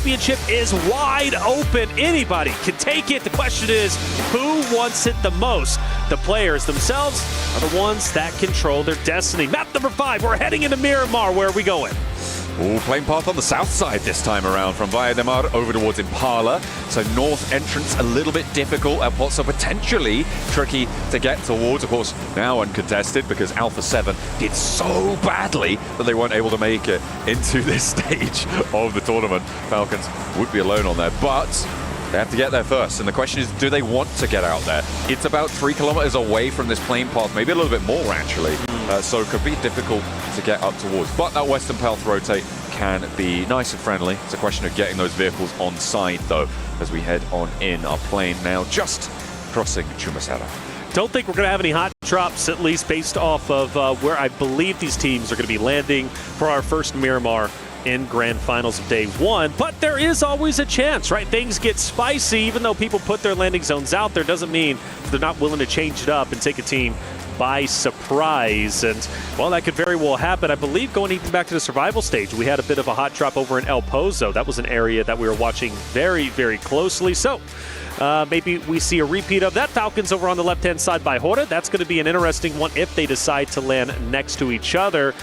championship is wide open. Anybody can take it. The question is, who wants it the most? The players themselves are the ones that control their destiny. Map number 5, we're heading into Miramar. Where are we going? Ooh, playing path on the south side this time around, from Valle de Mar over towards Impala. So north entrance a little bit difficult, so potentially tricky to get towards. Of course, now uncontested because Alpha 7 did so badly that they weren't able to make it into this stage of the tournament. Falcons would be alone on there, but they have to get there first. And the question is, do they want to get out there? It's about 3 kilometers away from this plane path, maybe a little bit more actually. So it could be difficult to get up towards. But that western path rotate can be nice and friendly. It's a question of getting those vehicles on side though, as we head on in. Our plane now just crossing Chumasera. Don't think we're going to have any hot drops, at least based off of where I believe these teams are going to be landing for our first Miramar in grand finals of day 1, but there is always a chance, right? Things get spicy. Even though people put their landing zones out there, doesn't mean they're not willing to change it up and take a team by surprise. And well, that could very well happen. I believe going even back to the survival stage, we had a bit of a hot drop over in El Pozo. That was an area that we were watching very, very closely. So maybe we see a repeat of that. Falcons over on the left-hand side by Hora. That's going to be an interesting one if they decide to land next to each other.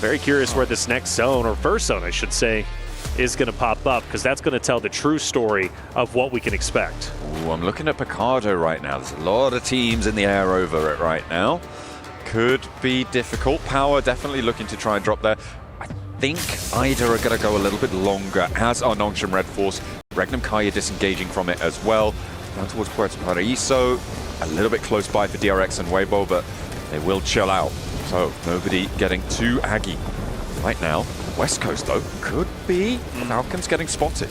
Very curious where this next zone, or first zone I should say, is going to pop up, because that's going to tell the true story of what we can expect. Ooh, I'm looking at Picardo right now. There's a lot of teams in the air over it right now. Could be difficult. Power definitely looking to try and drop there. I think Ida are going to go a little bit longer, as are Nongshim Red Force. Regnum Kaya disengaging from it as well. Down towards Puerto Paraíso. A little bit close by for DRX and Weibo, but they will chill out. So nobody getting too aggy right now. West Coast, though, could be Falcons getting spotted.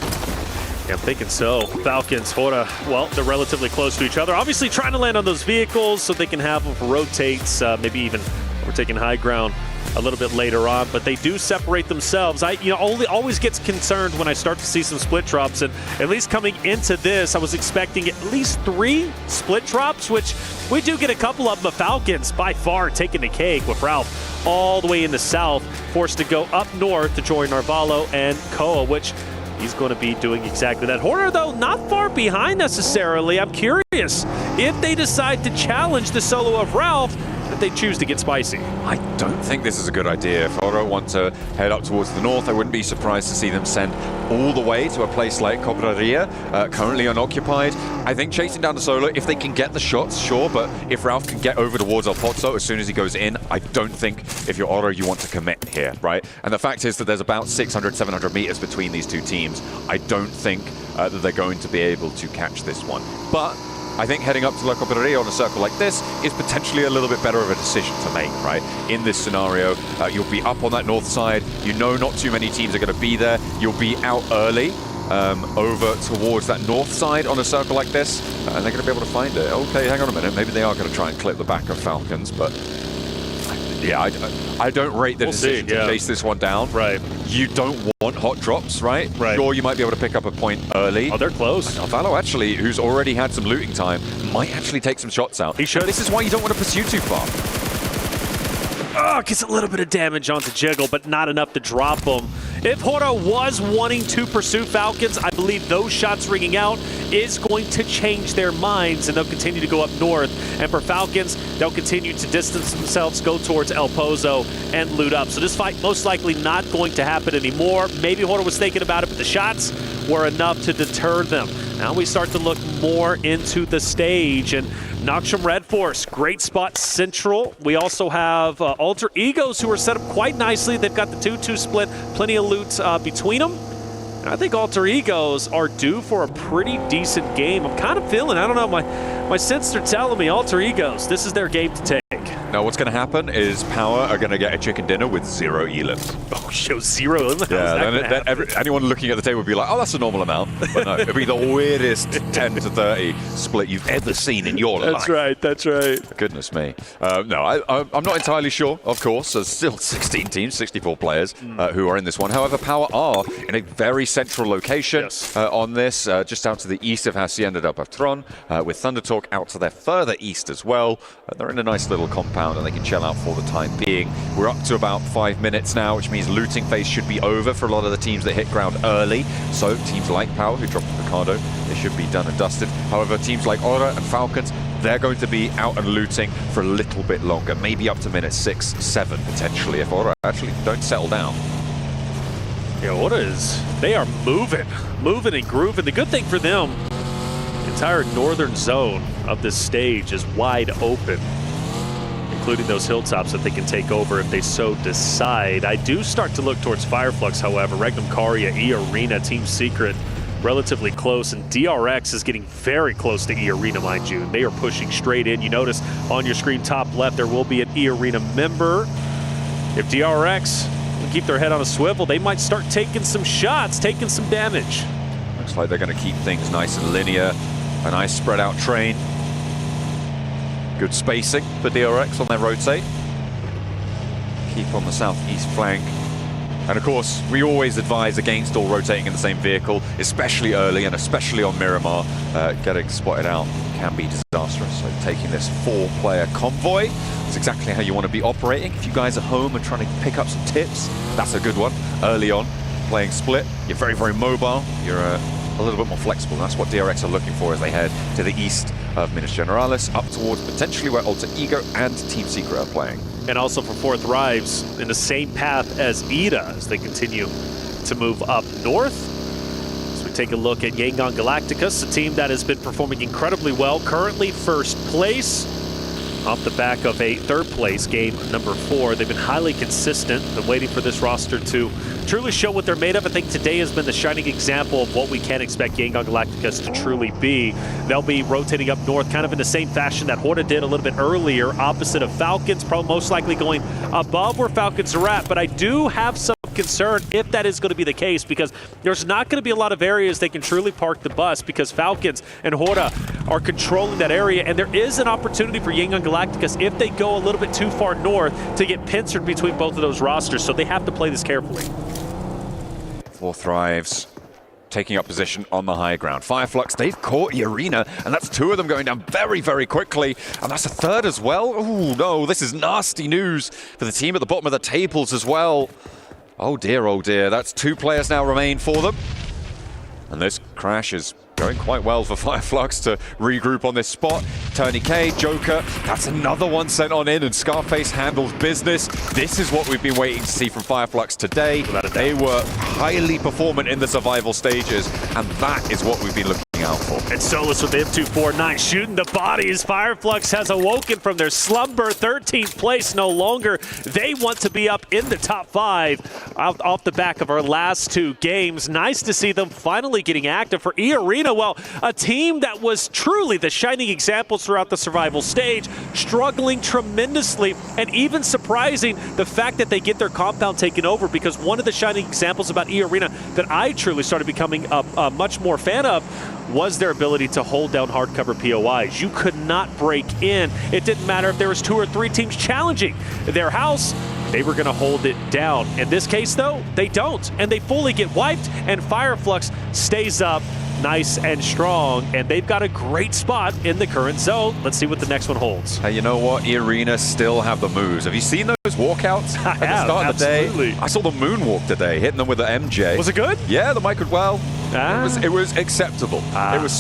Yeah, I'm thinking so. Falcons, Hora, well, they're relatively close to each other. Obviously trying to land on those vehicles so they can have them for rotates, maybe even we're taking high ground a little bit later on, but they do separate themselves. I always gets concerned when I start to see some split drops, and at least coming into this, I was expecting at least 3 split drops, which we do get a couple of them. The Falcons by far taking the cake with Ralph all the way in the south, forced to go up north to join Narvalo and Koa, which he's going to be doing exactly that. Horner, though, not far behind necessarily. I'm curious if they decide to challenge the solo of Ralph, that they choose to get spicy. I don't think this is a good idea. If Oro want to head up towards the north, I wouldn't be surprised to see them send all the way to a place like Cobraria, currently unoccupied. I think chasing down the solo, if they can get the shots, sure, but if Ralph can get over towards El Pozo as soon as he goes in, I don't think if you're Oro, you want to commit here, right? And the fact is that there's about 600, 700 meters between these two teams. I don't think that they're going to be able to catch this one. But I think heading up to La Cobraria on a circle like this is potentially a little bit better of a decision to make, right? In this scenario, you'll be up on that north side. You know not too many teams are going to be there. You'll be out early over towards that north side on a circle like this, and they're going to be able to find it. Okay, hang on a minute. Maybe they are going to try and clip the back of Falcons, but yeah, I don't rate the decision to chase this one down. Right. You don't want hot drops, right? Right. Sure, you might be able to pick up a point early. Oh, they're close. Narvalo, actually, who's already had some looting time, might actually take some shots out. He should. This is why you don't want to pursue too far. Oh, gets a little bit of damage onto Jiggle, but not enough to drop him. If Hora was wanting to pursue Falcons, I believe those shots ringing out is going to change their minds, and they'll continue to go up north. And for Falcons, they'll continue to distance themselves, go towards El Pozo, and loot up. So this fight most likely not going to happen anymore. Maybe Hora was thinking about it, but the shots were enough to deter them. Now we start to look more into the stage, and Nongshim Red Force, great spot central. We also have Alter Egos, who are set up quite nicely. They've got the 2-2 split, plenty of loot between them. And I think Alter Egos are due for a pretty decent game. I'm kind of feeling, I don't know, my sense are telling me Alter Egos, this is their game to take. Now what's going to happen is Power are going to get a chicken dinner with 0 elims. Oh, show 0 elims? Yeah, then anyone looking at the table would be like, oh, that's a normal amount. But no, it'll be the weirdest 10 to 30 split you've ever seen in your life. That's right, that's right. Goodness me. No, I'm not entirely sure, of course. There's still 16 teams, 64 players who are in this one. However, Power are in a very central location on this, just out to the east of Hacienda del Patron, with Thunder Talk out to their further east as well. They're in a nice little compound compound and they can chill out for the time being. We're up to about 5 minutes now, which means looting phase should be over for a lot of the teams that hit ground early. So teams like Power, who dropped Ricardo, they should be done and dusted. However, teams like Aura and Falcons, they're going to be out and looting for a little bit longer, maybe up to minute 6, 7 potentially, if Aura actually don't settle down. Yeah, Aura they are moving and grooving. The good thing for them, the entire northern zone of this stage is wide open, including those hilltops that they can take over if they so decide. I do start to look towards Fireflux, however. Regnum Caria, E Arena, Team Secret, relatively close, and DRX is getting very close to E Arena, mind you. They are pushing straight in. You notice on your screen top left, there will be an E Arena member. If DRX can keep their head on a swivel, they might start taking some shots, taking some damage. Looks like they're going to keep things nice and linear. A nice spread out train. Good spacing for DRX on their rotate. Keep on the southeast flank. And of course, we always advise against all rotating in the same vehicle, especially early and especially on Miramar. Getting spotted out can be disastrous. So taking this 4-player convoy is exactly how you want to be operating. If you guys are home and trying to pick up some tips, that's a good one. Early on, playing split, you're very, very mobile. You're a little bit more flexible. And that's what DRX are looking for as they head to the east of Minas Generalis, up towards potentially where Alter Ego and Team Secret are playing. And also for Fourth Thrives in the same path as EDA as they continue to move up north. So we take a look at Yangon Galacticus, a team that has been performing incredibly well, currently first place off the back of a third place game number 4. They've been highly consistent, been waiting for this roster to truly show what they're made of. I think today has been the shining example of what we can expect Yangon Galacticus to truly be. They'll be rotating up north kind of in the same fashion that Horda did a little bit earlier, opposite of Falcons, probably most likely going above where Falcons are at. But I do have some concern if that is going to be the case, because there's not going to be a lot of areas they can truly park the bus, because Falcons and Horda are controlling that area, and there is an opportunity for Yangon Galacticus if they go a little bit too far north to get pincered between both of those rosters, so they have to play this carefully. Four Thrives taking up position on the high ground. Fireflux, they've caught the arena, and that's 2 of them going down very, very quickly, and that's a 3rd as well. Oh no, this is nasty news for the team at the bottom of the tables as well. Oh dear, that's 2 players now remain for them. And this crash is going quite well for Fireflux to regroup on this spot. Tony K, Joker, that's another one sent on in, and Scarface handles business. This is what we've been waiting to see from Fireflux today. They were highly performant in the survival stages, and that is what we've been looking out for. And Solus with the M249 shooting the bodies. Fireflux has awoken from their slumber. 13th place no longer. They want to be up in the top 5 off the back of our last 2 games. Nice to see them finally getting active for E Arena. Well, a team that was truly the shining examples throughout the survival stage, struggling tremendously, and even surprising the fact that they get their compound taken over, because one of the shining examples about E Arena that I truly started becoming a much more fan of was their ability to hold down hardcover POIs. You could not break in. It didn't matter if there was 2 or 3 teams challenging their house, they were going to hold it down. In this case, though, they don't, and they fully get wiped, and Fireflux stays up nice and strong, and they've got a great spot in the current zone. Let's see what the next one holds. Hey, you know what? E Arena still have the moves. Have you seen those walkouts at the start of the day? I saw the moonwalk today, hitting them with the MJ. Was it good? Yeah, the might could well. It was acceptable. It was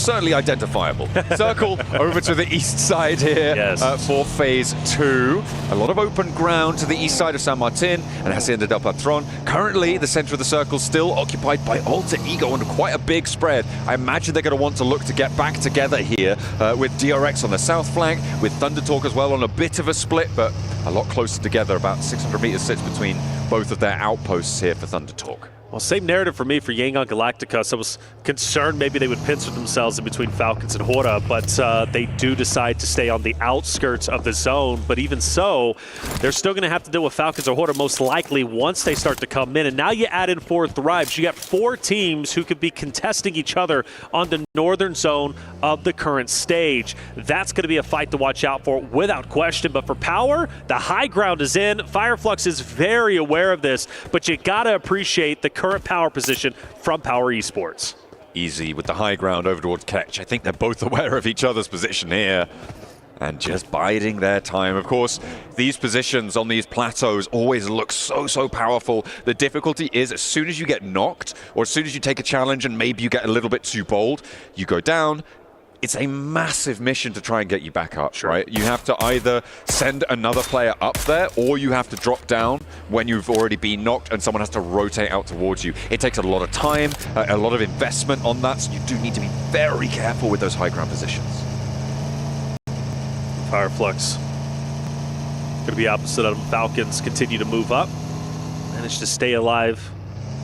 certainly identifiable. Circle over to the east side here for phase 2. A lot of open ground to the east side of San Martin and Hacienda del Patron. Currently, the center of the circle still occupied by Alter Ego and quite a big spread. I imagine they're going to want to look to get back together here with DRX on the south flank, with Thunder Talk as well on a bit of a split, but a lot closer together. About 600 meters sits between both of their outposts here for Thunder Talk. Well, same narrative for me for Yangon Galacticus. I was concerned maybe they would pincer themselves in between Falcons and Horda, but they do decide to stay on the outskirts of the zone. But even so, they're still going to have to deal with Falcons or Horda most likely once they start to come in. And now you add in 4 Thrives. You got 4 teams who could be contesting each other on the northern zone of the current stage. That's going to be a fight to watch out for without question. But for Power, the high ground is in. Fireflux is very aware of this, but you got to appreciate the current power position from Power Esports. Easy with the high ground over towards Ketch. I think they're both aware of each other's position here. and just biding their time. Of course, these positions on these plateaus always look so powerful. The difficulty is as soon as you get knocked, or as soon as you take a challenge and maybe you get a little bit too bold, you go down. It's a massive mission to try and get you back up, right? You have to either send another player up there, or you have to drop down when you've already been knocked and someone has to rotate out towards you. It takes a lot of time, a lot of investment on that, so you do need to be very careful with those high ground positions. Fireflux going to be opposite of them. Falcons continue to move up, managed to stay alive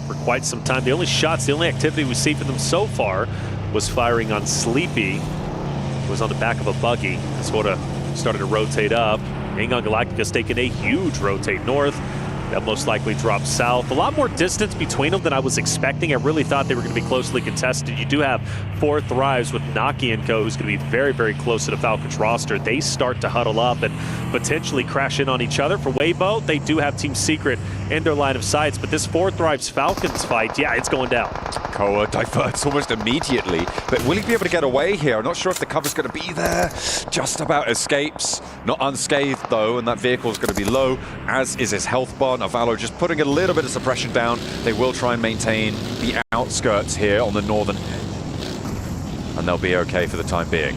for quite some time. The only shots, the only activity we see from them so far was firing on Sleepy. It was on the back of a buggy. Sort of started to rotate up. Yangon Galactica's taking a huge rotate north. That most likely drops south. A lot more distance between them than I was expecting. I really thought they were going to be closely contested. You do have 4 Thrives with Naki and Co, who's going to be very close to the Falcons roster. They start to huddle up and potentially crash in on each other. For Weibo, they do have Team Secret in their line of sights, but this 4 Thrives Falcons fight, yeah, it's going down. Koa diverts almost immediately, but will he be able to get away here? I'm not sure if the cover's going to be there. Just about escapes. Not unscathed though, and that vehicle's going to be low, as is his health bar. Navallo just putting a little bit of suppression down. They will try and maintain the outskirts here on the northern edge, and they'll be okay for the time being.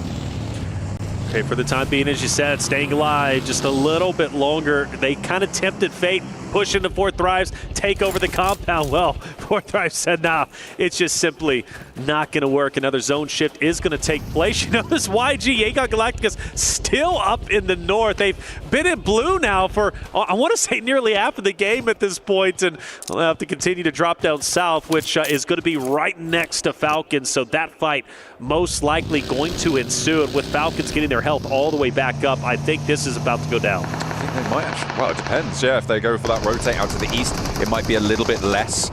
Okay, for the time being, as you said, staying alive just a little bit longer. They kind of tempted fate, push into 4 Thrives, take over the compound. Well, 4 Thrives said, nah, it's just simply not going to work. Another zone shift is going to take place. You notice YG, Yangon Galactica's still up in the north. They've been in blue now for, I want to say, nearly half of the game at this point, and they'll have to continue to drop down south, which is going to be right next to Falcons. So that fight most likely going to ensue. And with Falcons getting their health all the way back up, I think this is about to go down. I think they might actually, well, it depends, yeah. If they go for that rotate out to the east, it might be a little bit less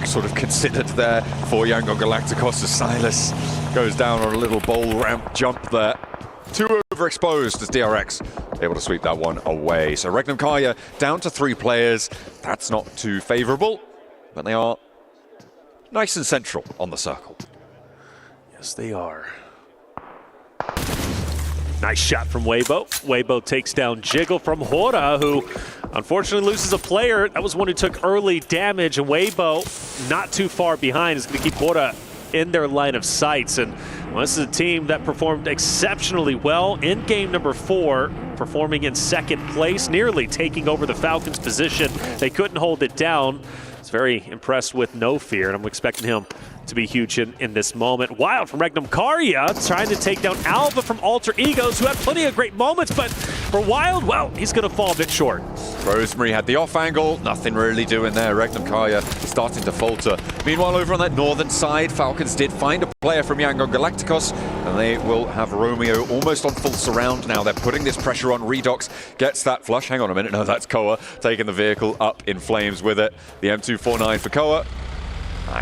sort of considered there for Yangon Galacticos as Silas goes down on a little bowl ramp jump there. Too overexposed as DRX able to sweep that one away. So Regnum Kaya down to 3 players. That's not too favorable, but they are nice and central on the circle. Yes, they are. Nice shot from Weibo. Weibo takes down Jiggle from Hora, who unfortunately loses a player. That was one who took early damage, and Weibo, not too far behind, is going to keep Hora in their line of sights. And well, this is a team that performed exceptionally well in game number 4, performing in 2nd place, nearly taking over the Falcons' position. They couldn't hold it down. I was very impressed with No Fear, and I'm expecting him to be huge in this moment. Wild from Regnum Karya, trying to take down Alva from Alter Egos, who had plenty of great moments, but for Wild, well, he's going to fall a bit short. Rosemary had the off angle, nothing really doing there. Regnum Kaya starting to falter. Meanwhile, over on that northern side, Falcons did find a player from Yangon Galacticos, and they will have Romeo almost on full surround now. They're putting this pressure on. Redox gets that flush. Hang on a minute, no, that's Koa taking the vehicle up in flames with it. The M249 for Koa.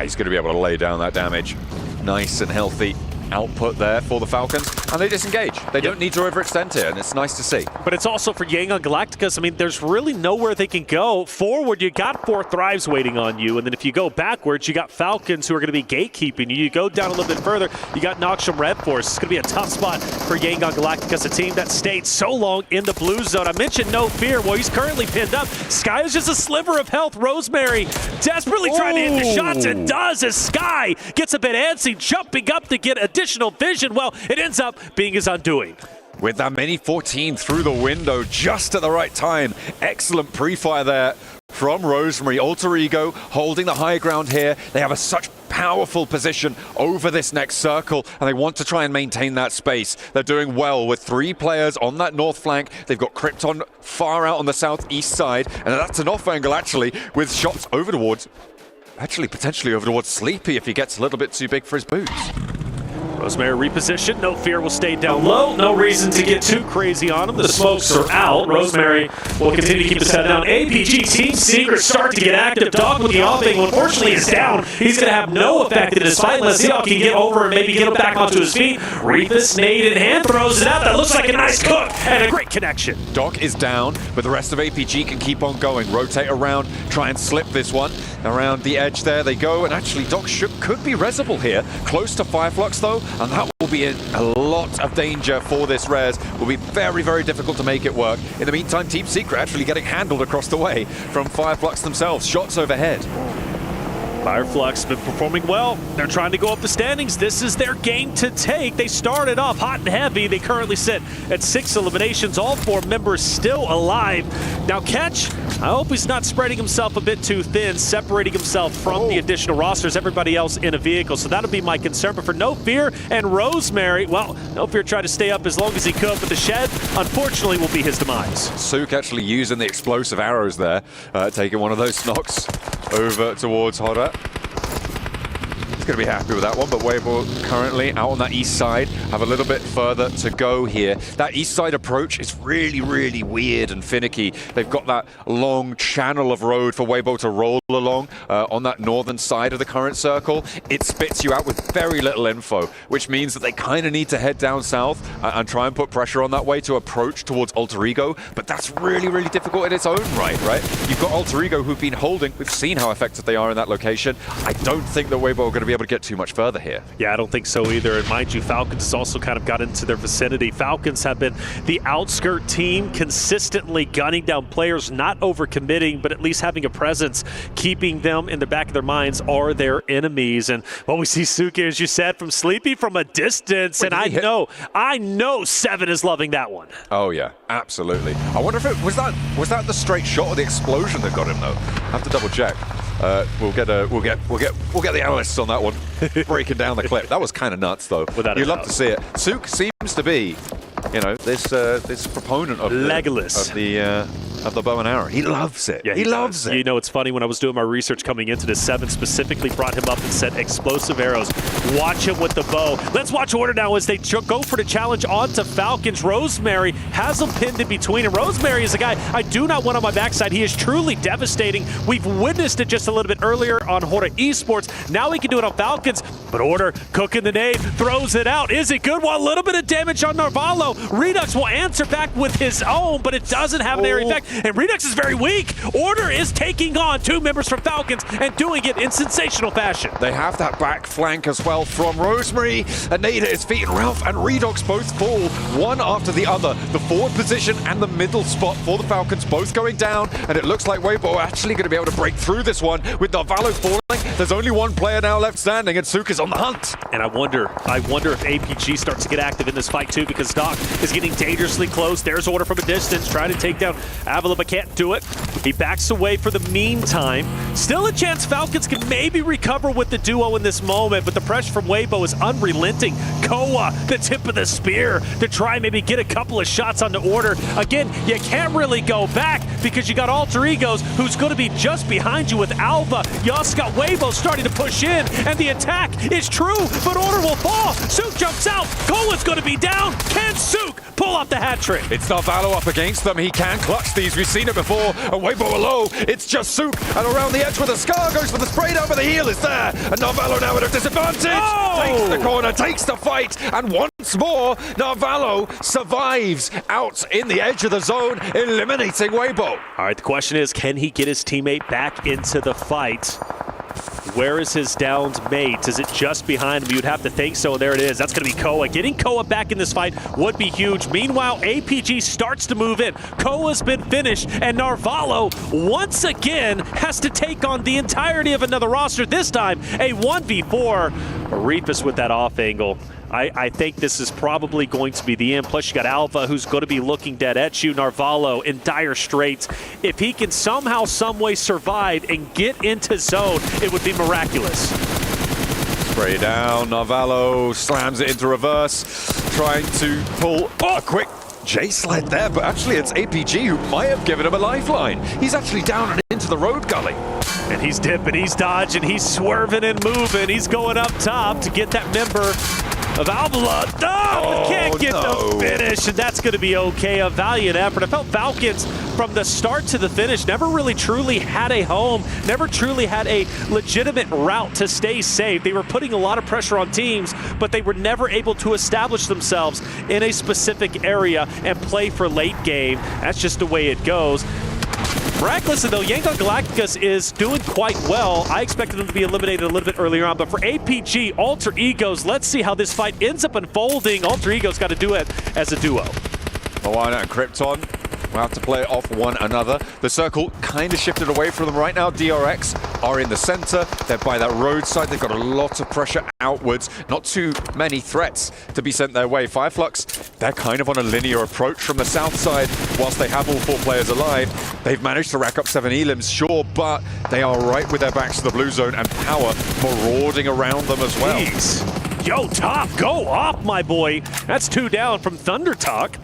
He's going to be able to lay down that damage. Nice and healthy output there for the Falcons, and they disengage. They don't need to overextend here, and it's nice to see. But it's also for Yangon Galacticos. I mean, there's really nowhere they can go. Forward, you got 4 Thrives waiting on you, and then if you go backwards, you got Falcons who are going to be gatekeeping you. You go down a little bit further, you got Noxium Red Force. It's going to be a tough spot for Yangon Galacticos, a team that stayed so long in the blue zone. I mentioned No Fear. Well, he's currently pinned up. Sky is just a sliver of health. Rosemary desperately trying to hit the shots, and does, as Sky gets a bit antsy, jumping up to get additional vision. Well, it ends up being his undoing. With that mini 14 through the window just at the right time. Excellent pre-fire there from Rosemary. Alter Ego holding the high ground here. They have such powerful position over this next circle, and they want to try and maintain that space. They're doing well with 3 players on that north flank. They've got Krypton far out on the southeast side, and that's an off angle actually, with shots over towards, actually potentially over towards Sleepy if he gets a little bit too big for his boots. Rosemary repositioned. No Fear will stay down low. No reason to get too crazy on him. The smokes are out. Rosemary will continue to keep his head down. APG Team Secret start to get active. Dog with the off angle, unfortunately, is down. He's going to have no effect in this fight unless he can get over and maybe get him back onto his feet. Reefus, nade in hand, throws it out. That looks like a nice cook and a great connection. Doc is down, but the rest of APG can keep on going. Rotate around, try and slip this one. Around the edge there they go, and actually Doc could be resible here. Close to Fireflux though, and that will be in a lot of danger for this Res. Will be very, very difficult to make it work. In the meantime, Team Secret actually getting handled across the way from Fireflux themselves. Shots overhead. Fireflux have been performing well. They're trying to go up the standings. This is their game to take. They started off hot and heavy. They currently sit at 6 eliminations. All 4 members still alive. Now Catch, I hope he's not spreading himself a bit too thin, separating himself from the additional rosters, everybody else in a vehicle. So that'll be my concern. But for No Fear and Rosemary, well, No Fear tried to stay up as long as he could, but the shed, unfortunately, will be his demise. Sook actually using the explosive arrows there, taking one of those knocks over towards Horror. He's going to be happy with that one, but Weibo currently out on that east side, have a little bit further to go here. That east side approach is really, really weird and finicky. They've got that long channel of road for Weibo to roll along on that northern side of the current circle. It spits you out with very little info, which means that they kind of need to head down south and try and put pressure on that way to approach towards Alter Ego, but that's really, really difficult in its own right? You've got Alter Ego who've been holding. We've seen how effective they are in that location. I don't think that Weibo are going to be able to get too much further here. Yeah, I don't think so either. And mind you, Falcons has also kind of got into their vicinity. Falcons have been the outskirt team, consistently gunning down players, not overcommitting, but at least having a presence, keeping them in the back of their minds are their enemies. And well, we see Suki, as you said, from Sleepy from a distance. Wait, and I know Seven is loving that one. Oh yeah, absolutely. I wonder if it was that the straight shot or the explosion that got him though. I have to double check. We'll get the analysts on that one, breaking down the clip. That was kind of nuts, though. You'd love to see it. Sook seems to be, you know, this proponent of Legolas of the bow and arrow. He loves it. Yeah, he loves it. You know, it's funny, when I was doing my research coming into this, Seven specifically brought him up and said explosive arrows. Watch him with the bow. Let's watch Order now as they go for the challenge onto Falcons. Rosemary has him pinned in between, and Rosemary is a guy I do not want on my backside. He is truly devastating. We've witnessed it just a little bit earlier on Horda Esports. Now he can do it on Falcons, but Order cooking the nade, throws it out. Is it good? Well, a little bit of damage on Narvalo. Redux will answer back with his own, but it doesn't have an area effect. And Redux is very weak. Order is taking on 2 members from Falcons and doing it in sensational fashion. They have that back flank as well from Rosemary. Anita is feet, and Ralph and Redux both fall, one after the other. The forward position and the middle spot for the Falcons both going down, and it looks like Weibo are actually going to be able to break through this one with Narvalo falling. There's only one player now left standing, and Sook is on the hunt. And I wonder if APG starts to get active in this fight too, because Doc is getting dangerously close. There's Order from a distance, trying to take down Avila, but can't do it. He backs away for the meantime. Still a chance Falcons can maybe recover with the duo in this moment, but the pressure from Weibo is unrelenting. Koa, the tip of the spear, to try and maybe get a couple of shots on the Order. Again, you can't really go back because you got Alter Egos, who's going to be just behind you with Alva. You also got Weibo starting to push in, and the attack is true, but Order will fall. Sook jumps out. Koa's going to be down. Can Sook pull off the hat trick? It's Narvalo up against them. He can clutch these. We've seen it before. And Weibo are low. It's just Sook. And around the edge with a scar, goes for the spray down, but the heel is there. And Narvalo now at a disadvantage. Oh! Takes the corner, takes the fight. And once more, Narvalo survives out in the edge of the zone, eliminating Weibo. All right, the question is, can he get his teammate back into the fight? Where is his downed mate? Is it just behind him? You'd have to think so. There it is. That's going to be Koa. Getting Koa back in this fight would be huge. Meanwhile, APG starts to move in. Koa's been finished, and Narvalo once again has to take on the entirety of another roster. This time, a 1v4. Reefus with that off angle. I think this is probably going to be the end. Plus, you got Alva, who's going to be looking dead at you. Narvalo in dire straits. If he can somehow, someway survive and get into zone, it would be miraculous. Spray down. Narvalo slams it into reverse, trying to pull a quick J-sled there, but actually it's APG who might have given him a lifeline. He's actually down and into the road gully. And he's dipping, he's dodging, he's swerving and moving. He's going up top to get that member of Avila. Oh, can't get the finish, and that's going to be okay. A valiant effort. I felt Falcons from the start to the finish never really truly had a home, never truly had a legitimate route to stay safe. They were putting a lot of pressure on teams, but they were never able to establish themselves in a specific area and play for late game. That's just the way it goes. Miraculously, though, Yangon Galacticus is doing quite well. I expected them to be eliminated a little bit earlier on, but for APG, Alter Egos, let's see how this fight ends up unfolding. Alter Egos got to do it as a duo. Moana and Krypton will have to play it off one another. The circle kind of shifted away from them right now. DRX are in the center. They're by that roadside. They've got a lot of pressure outwards. Not too many threats to be sent their way. Fireflux, they're kind of on a linear approach from the south side. Whilst they have all 4 players alive, they've managed to rack up 7 elims, sure, but they are right with their backs to the blue zone, and Power marauding around them as well. Jeez. Yo, Top, go off, my boy. That's 2 down from Thunder Talk.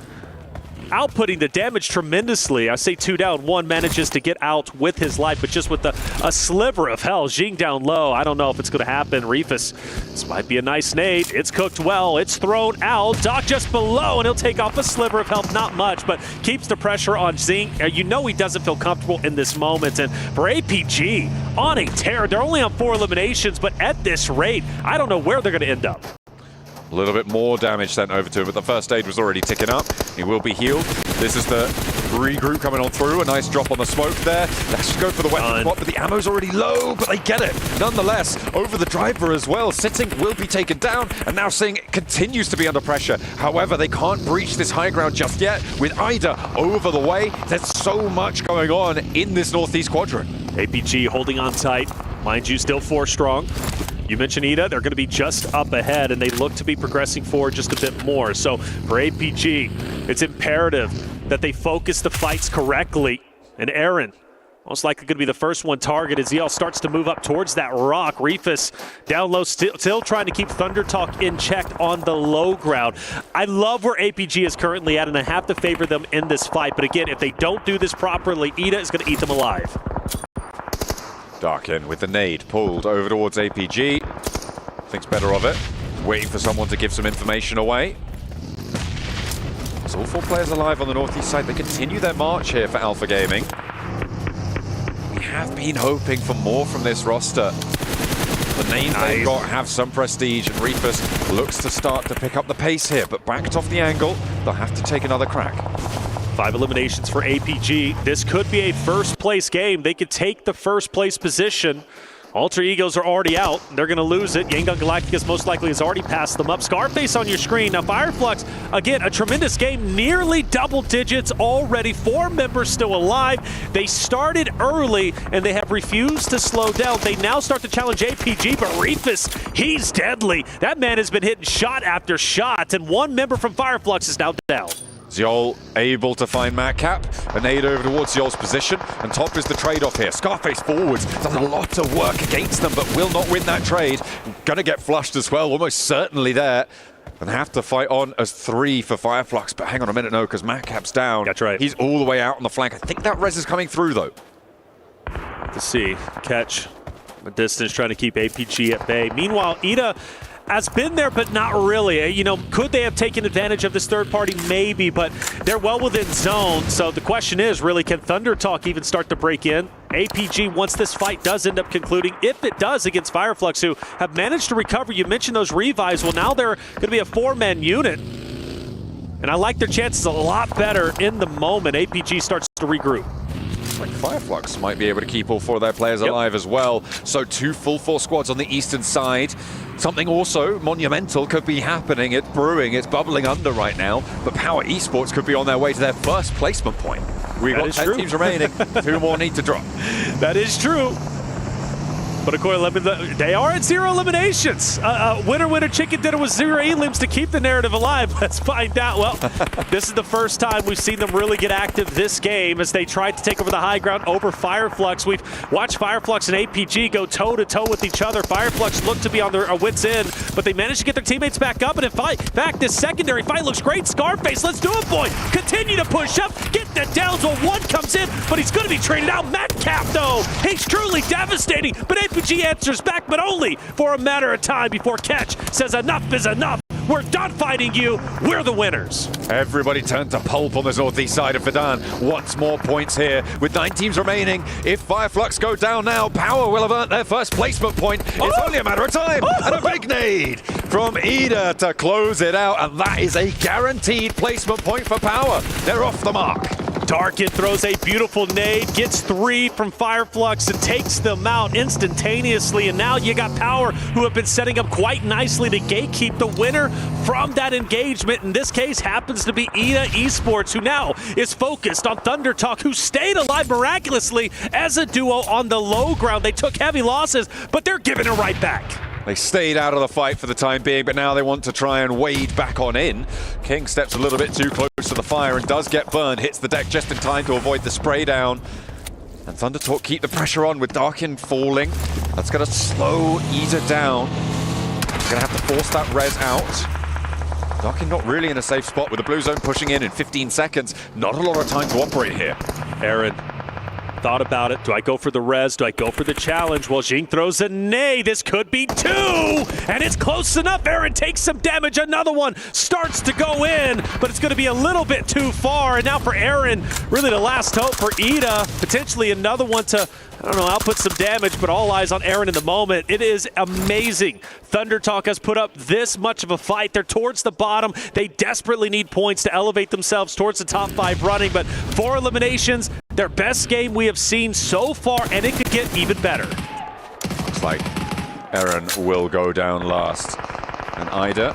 Outputting the damage tremendously. I say 2 down, 1 manages to get out with his life, but just with a sliver of hell. Jing down low. I don't know if it's going to happen. Reefus, this might be a nice nade. It's cooked well. It's thrown out. Doc just below, and he'll take off a sliver of health. Not much, but keeps the pressure on Zing. You know he doesn't feel comfortable in this moment. And for APG, on a tear. They're only on 4 eliminations, but at this rate, I don't know where they're going to end up. A little bit more damage sent over to him, but the first aid was already ticking up. He will be healed. This is the regroup coming on through. A nice drop on the smoke there. Let's just go for the weapon spot, but the ammo's already low, but they get it. Nonetheless, over the driver as well. Sitting will be taken down, and now Sing continues to be under pressure. However, they can't breach this high ground just yet. With Ida over the way, there's so much going on in this northeast quadrant. APG holding on tight. Mind you, still 4 strong. You mentioned Ida, they're going to be just up ahead, and they look to be progressing forward just a bit more. So for APG, it's imperative that they focus the fights correctly. And Aaron, most likely going to be the first one targeted as Ziel starts to move up towards that rock. Reefus down low, still trying to keep Thunder Talk in check on the low ground. I love where APG is currently at, and I have to favor them in this fight. But again, if they don't do this properly, Ida is going to eat them alive. Dark in with the nade pulled over towards APG. Thinks better of it. Waiting for someone to give some information away. So all 4 players alive on the northeast side. They continue their march here for Alpha Gaming. We have been hoping for more from this roster. The names they've got have some prestige, and Reefus looks to start to pick up the pace here, but backed off the angle. They'll have to take another crack. 5 eliminations for APG. This could be a first place game. They could take the first place position. Alter Egos are already out. They're going to lose it. Yangon Galacticus most likely has already passed them up. Scarface on your screen. Now Fireflux, again, a tremendous game. Nearly double digits already. 4 members still alive. They started early, and they have refused to slow down. They now start to challenge APG, but Reefus, he's deadly. That man has been hitting shot after shot, and 1 member from Fireflux is now down. Ziol able to find Madcap. A nade over towards Ziol's position, and top is the trade-off here. Scarface forwards, does a lot of work against them, but will not win that trade. Gonna get flushed as well, almost certainly there. And have to fight on as 3 for Fireflux, but hang on a minute, no, because Madcap's down. That's right. He's all the way out on the flank. I think that res is coming through, though. To see, catch the distance, trying to keep APG at bay. Meanwhile, Ida has been there, but not really. You know, could they have taken advantage of this third party? Maybe, but they're well within zone. So the question is, really, can Thunder Talk even start to break in? APG, once this fight does end up concluding, if it does against Fireflux, who have managed to recover. You mentioned those revives. Well, now they're going to be a 4-man unit. And I like their chances a lot better in the moment. APG starts to regroup. Like Fireflux might be able to keep all 4 of their players alive as well. So 2 full force squads on the eastern side. Something also monumental could be happening. It's brewing, it's bubbling under right now. But Power Esports could be on their way to their first placement point. We've got 10 teams remaining. 2 more need to drop. That is true. But of course, they are at 0 eliminations. Winner, chicken dinner with 0 elims to keep the narrative alive. Let's find out. Well, this is the first time we've seen them really get active this game as they tried to take over the high ground over Fireflux. We've watched Fireflux and APG go toe-to-toe with each other. Fireflux looked to be on their wits' end, but they managed to get their teammates back up. And in fact, this secondary fight looks great. Scarface, let's do it, boy. Continue to push up. Get the downs while 1 comes in, but he's going to be traded out. Madcap, though. He's truly devastating, but APG answers back, but only for a matter of time before Catch says enough is enough. We're done fighting you. We're the winners. Everybody turned to pulp on this northeast side of Verdan. Wants more points here with 9 teams remaining. If Fireflux go down now, Power will have earned their first placement point. It's only a matter of time. And a big nade from Ida to close it out. And that is a guaranteed placement point for Power. They're off the mark. Darkin throws a beautiful nade, gets 3 from Fireflux and takes them out instantaneously. And now you got Power, who have been setting up quite nicely to gatekeep the winner from that engagement. In this case, happens to be ETA Esports, who now is focused on Thunder Talk, who stayed alive miraculously as a duo on the low ground. They took heavy losses, but they're giving it right back. They stayed out of the fight for the time being, but now they want to try and wade back on in. King steps a little bit too close to the fire and does get burned, hits the deck just in time to avoid the spray down. And Thunder Talk keep the pressure on with Darkin falling. That's going to slow ETA down. He's going to have to force that res out. Darkin not really in a safe spot with the blue zone pushing in 15 seconds. Not a lot of time to operate here. Aaron thought about it. Do I go for the res? Do I go for the challenge? Well, Jing throws a nay. This could be 2, and it's close enough. Aaron takes some damage. Another one starts to go in, but it's going to be a little bit too far. And now for Aaron, really the last hope for ETA. Potentially another one to, I don't know, output some damage, but all eyes on Aaron in the moment. It is amazing. Thunder Talk has put up this much of a fight. They're towards the bottom. They desperately need points to elevate themselves towards the top 5 running, but 4 eliminations, their best game we have seen so far, and it could get even better. Looks like Aaron will go down last. And Ida,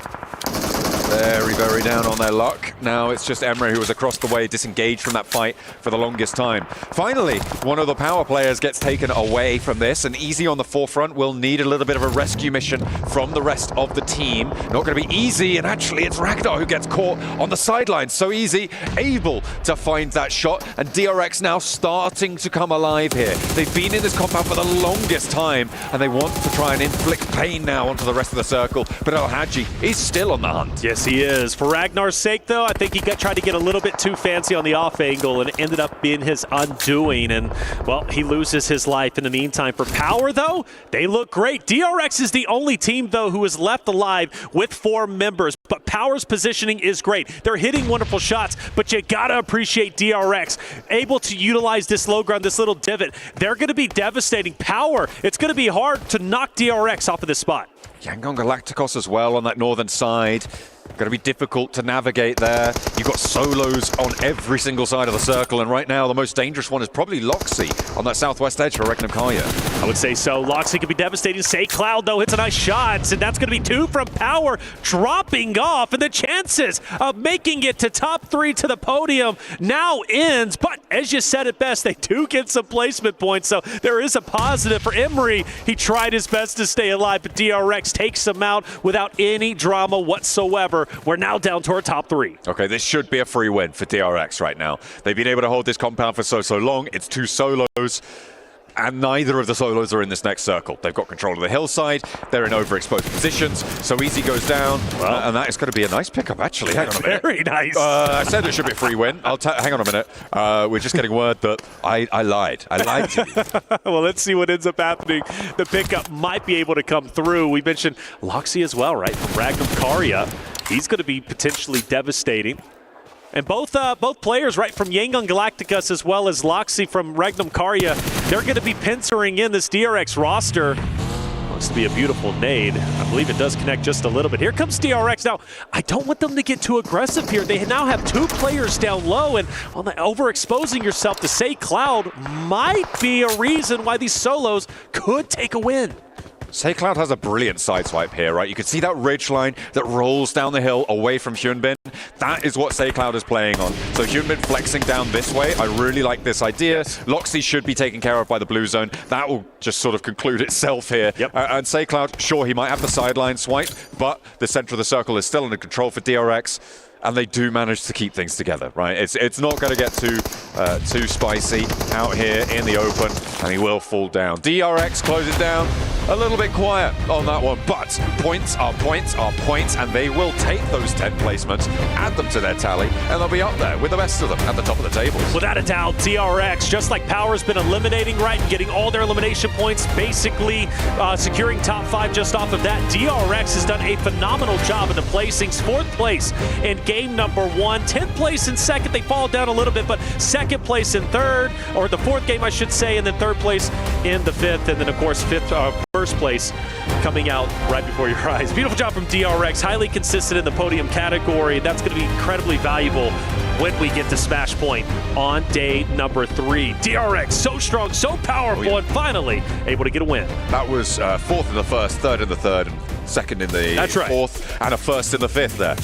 very down on their luck. Now it's just Emre who was across the way, disengaged from that fight for the longest time. Finally, one of the power players gets taken away from this, and Easy on the forefront will need a little bit of a rescue mission from the rest of the team. Not going to be easy, and actually it's Ragnar who gets caught on the sidelines. So Easy able to find that shot, and DRX now starting to come alive here. They've been in this compound for the longest time, and they want to try and inflict pain now onto the rest of the circle, but El Hadji is still on the hunt. Yes, he is. For Ragnar's sake, though, I think he tried to get a little bit too fancy on the off angle, and it ended up being his undoing. And, well, he loses his life in the meantime. For Power, though, they look great. DRX is the only team, though, who is left alive with 4 members. But Power's positioning is great. They're hitting wonderful shots, but you gotta appreciate DRX. Able to utilize this low ground, this little divot. They're going to be devastating. Power, it's going to be hard to knock DRX off of this spot. Yangon Galacticos as well on that northern side. Going to be difficult to navigate there. You've got solos on every single side of the circle, and right now the most dangerous one is probably Loxy on that southwest edge for Regnum Karya. I would say so. Loxy could be devastating. Say Cloud, though, hits a nice shot, and that's going to be 2 from Power, dropping off, and the chances of making it to top 3 to the podium now ends. But as you said it best, they do get some placement points, so there is a positive for Emery. He tried his best to stay alive, but DRX takes him out without any drama whatsoever. We're now down to our top 3. Okay, this should be a free win for DRX right now. They've been able to hold this compound for so long. It's 2 solos, and neither of the solos are in this next circle. They've got control of the hillside. They're in overexposed positions. So Easy goes down, and that is going to be a nice pickup, actually. Hang on a minute. Very nice. I said it should be a free win. Hang on a minute. We're just getting word that I lied. I lied to you. Well, let's see what ends up happening. The pickup might be able to come through. We mentioned Loxy as well, right? From Regnum Karya. He's going to be potentially devastating. And both players, right, from Yangon Galacticus as well as Loxy from Regnum Karya, they're going to be pincering in this DRX roster. Looks to be a beautiful nade. I believe it does connect just a little bit. Here comes DRX. Now, I don't want them to get too aggressive here. They now have 2 players down low, and overexposing yourself to Say Cloud might be a reason why these solos could take a win. Say Cloud has a brilliant sideswipe here, right? You can see that ridge line that rolls down the hill away from Hyunbin. That is what Say Cloud is playing on. So Hyunbin flexing down this way. I really like this idea. Loxy should be taken care of by the blue zone. That will just sort of conclude itself here. Yep. And Say Cloud, sure, he might have the sideline swipe, but the center of the circle is still under control for DRX. And they do manage to keep things together, right? It's not going to get too spicy out here in the open, and he will fall down. DRX closes down. A little bit quiet on that one, but points are points are points, and they will take those 10 placements, add them to their tally, and they'll be up there with the rest of them at the top of the table. Without a doubt, DRX, just like Power's been eliminating, right, and getting all their elimination points, basically securing top 5 just off of that. DRX has done a phenomenal job in the placings. 4th place in game number 1, 10th place in 2nd. They fall down a little bit, but 2nd place in 3rd, or the 4th game, I should say, and then 3rd place in the 5th, and then, of course, 1st place coming out right before your eyes. Beautiful job from DRX, highly consistent in the podium category. That's going to be incredibly valuable when we get to Smash Point on day number 3. DRX, so strong, so powerful, and finally able to get a win. That was fourth in the first, third in the third, and second in the That's right. fourth, and a first in the fifth there.